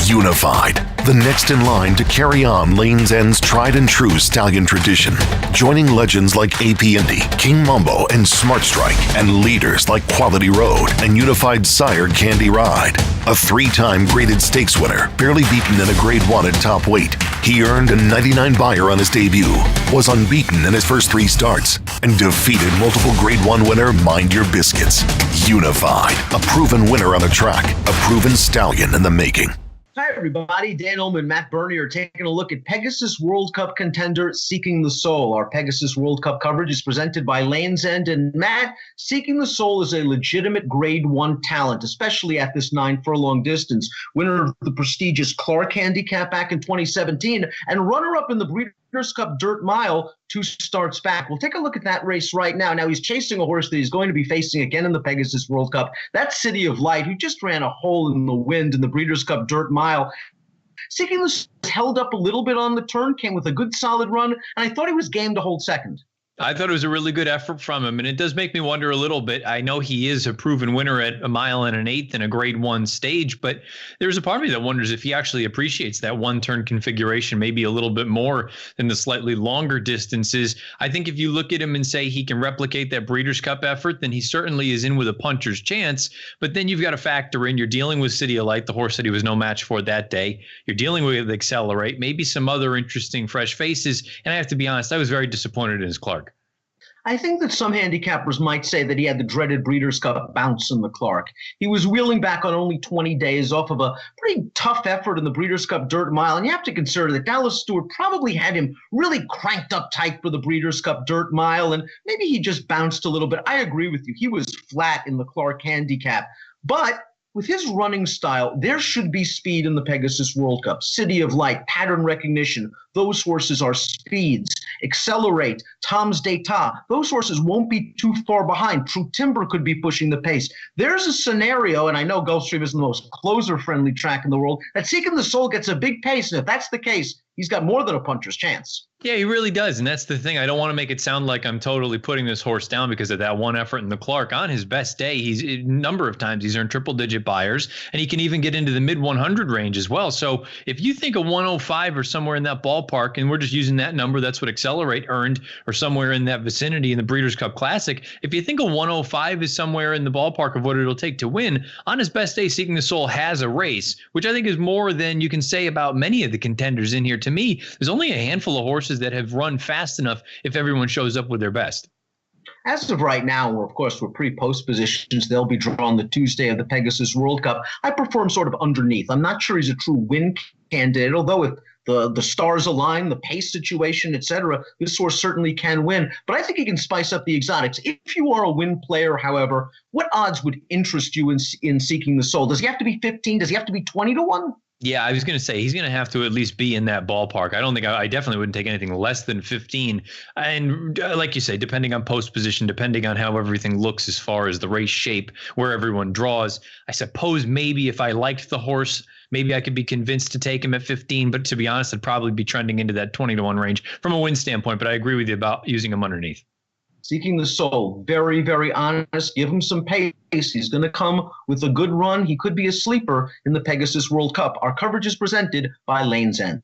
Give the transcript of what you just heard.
Unified, the next in line to carry on Lane's End's tried and true stallion tradition, joining legends like AP Indy, King Mambo, and Smart Strike, and leaders like Quality Road and Unified Sire Candy Ride. A 3-time graded stakes winner, barely beaten in a Grade 1 at top weight. He earned a 99 buyer on his debut, was unbeaten in his first 3 starts, and defeated multiple Grade 1 winner Mind Your Biscuits. Unified, a proven winner on the track, a proven stallion in the making. Hi, everybody. Dan Illman, Matt Burney are taking a look at Pegasus World Cup Contender, Seeking the Soul. Our Pegasus World Cup coverage is presented by Lane's End. And Matt, Seeking the Soul is a legitimate Grade 1 talent, especially at this 9-furlong distance. Winner of the prestigious Clark Handicap back in 2017 and runner-up in the Breeders' Cup Dirt Mile 2 starts back. We'll take a look at that race right now. Now, he's chasing a horse that he's going to be facing again in the Pegasus World Cup. That's City of Light, who just ran a hole in the wind in the Breeders' Cup Dirt Mile. Seeking the Soul held up a little bit on the turn, came with a good solid run, and I thought he was game to hold second. I thought it was a really good effort from him, and it does make me wonder a little bit. I know he is a proven winner at 1 1/8 in a Grade 1 stage, but there's a part of me that wonders if he actually appreciates that one-turn configuration maybe a little bit more than the slightly longer distances. I think if you look at him and say he can replicate that Breeders' Cup effort, then he certainly is in with a puncher's chance. But then you've got to factor in you're dealing with City of Light, the horse that he was no match for that day. You're dealing with Accelerate, maybe some other interesting fresh faces. And I have to be honest, I was very disappointed in his Clark. I think that some handicappers might say that he had the dreaded Breeders' Cup bounce in the Clark. He was wheeling back on only 20 days off of a pretty tough effort in the Breeders' Cup Dirt Mile, and you have to consider that Dallas Stewart probably had him really cranked up tight for the Breeders' Cup Dirt Mile, and maybe he just bounced a little bit. I agree with you. He was flat in the Clark Handicap, but with his running style, there should be speed in the Pegasus World Cup. City of Light, pattern recognition, those horses are speeds. Accelerate, Tom's d'Etat, those horses won't be too far behind. True Timber could be pushing the pace. There's a scenario, and I know Gulfstream isn't the most closer-friendly track in the world, that Seeking the Soul gets a big pace, and if that's the case, he's got more than a puncher's chance. Yeah, he really does. And that's the thing. I don't want to make it sound like I'm totally putting this horse down because of that one effort in the Clark. On his best day, he's a number of times he's earned triple-digit buyers, and he can even get into the mid-100 range as well. So if you think a 105 or somewhere in that ballpark, and we're just using that number, that's what Accelerate earned, or somewhere in that vicinity in the Breeders' Cup Classic. If you think a 105 is somewhere in the ballpark of what it'll take to win, on his best day, Seeking the Soul has a race, which I think is more than you can say about many of the contenders in here. To me, there's only a handful of horses that have run fast enough if everyone shows up with their best. As of right now, we're pre-post positions. They'll be drawn the Tuesday of the Pegasus World Cup. I prefer him sort of underneath. I'm not sure he's a true win candidate, although if the stars align, the pace situation, etc., this horse certainly can win. But I think he can spice up the exotics. If you are a win player, however, what odds would interest you in Seeking the Soul? Does he have to be 15? Does he have to be 20 to 1? Yeah, I was going to say he's going to have to at least be in that ballpark. I don't think I definitely wouldn't take anything less than 15. And like you say, depending on post position, depending on how everything looks as far as the race shape, where everyone draws, I suppose maybe if I liked the horse, maybe I could be convinced to take him at 15. But to be honest, I'd probably be trending into that 20 to 1 range from a win standpoint. But I agree with you about using him underneath. Seeking the Soul, very, very honest. Give him some pace. He's going to come with a good run. He could be a sleeper in the Pegasus World Cup. Our coverage is presented by Lane's End.